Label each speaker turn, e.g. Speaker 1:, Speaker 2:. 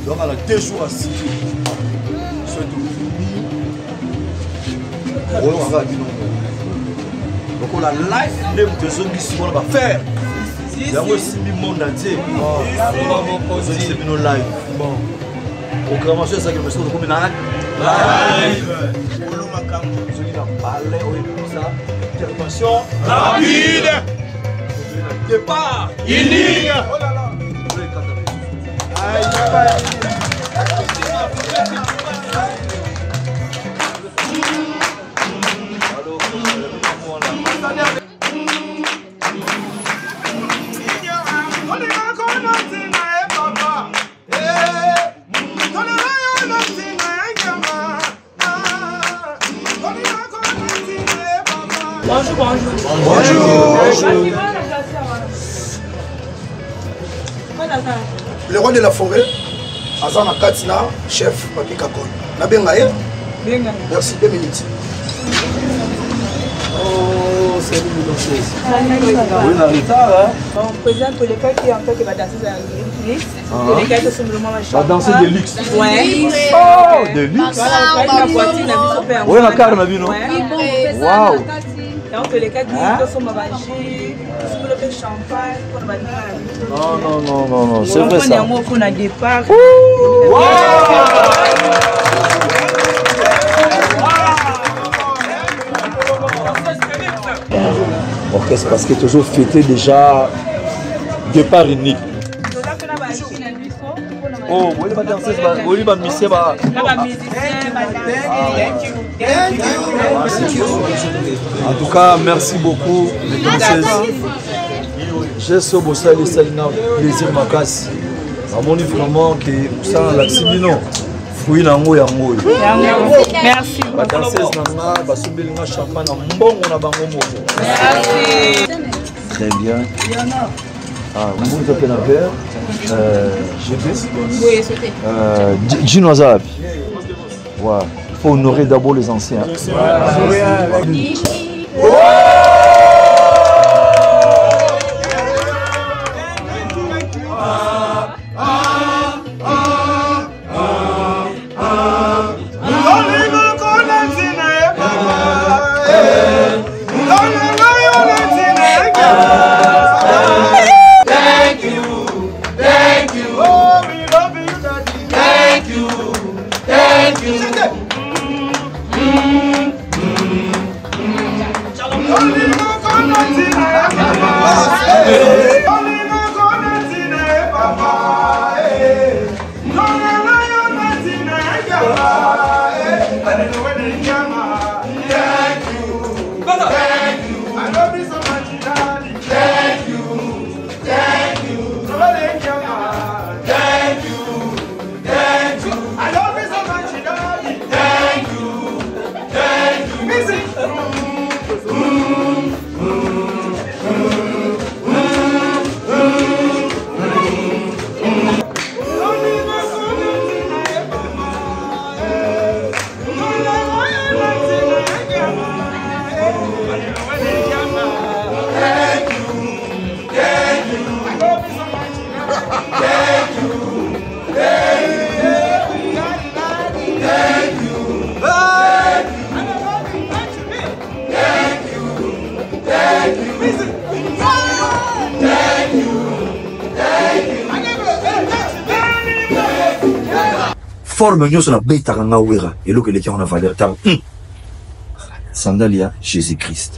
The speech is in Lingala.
Speaker 1: Donc à la 2 jours à 6 jours. Donc on a live de zone qui on va faire. Il y a aussi le monde entier. C'est nos live. Bon. Programmation ça que nous sommes comme live. Intervention rapide. Départ. Ligne. Oh là là. Bonjour.
Speaker 2: Le roi de la forêt, Azana Katina, chef Papi Kakon. Nabengaye. Merci, 2 minutes.
Speaker 1: Oh, c'est une oui, on a retard, hein?
Speaker 3: On présente les cas qui en fait va danser dans l'église. Les cas qui sont vraiment
Speaker 1: va danser de luxe.
Speaker 3: Ouais.
Speaker 1: Oh, de luxe. Oui, on a carrément vu, non? Waouh.
Speaker 3: Donc les cas qui sont mangés, le champagne, pour la
Speaker 1: non, c'est vrai ça.
Speaker 3: On a départ.
Speaker 1: Orchestre parce que toujours fêté déjà départ unique. Oh, oui, va danser, oui, va misser, va. En tout cas, merci beaucoup, les danseuses. J'ai ce beau ça, les salina, plaisir ma casse. À mon niveau, vraiment, que ça, la Sibino. Oui, nango yango.
Speaker 3: Merci.
Speaker 1: La danseuse nanga, basubeli nga champagne, mbongo na bango moko.
Speaker 3: Merci.
Speaker 1: Très bien. Ah, vous avez un verre. GP.
Speaker 3: Oui, c'était.
Speaker 1: Gino Azab. Voilà. Il faut honorer d'abord les anciens.
Speaker 4: forme nyonso na betaka nga wera eloko eleki yango na valeur ntango sandali ya Jésus Christ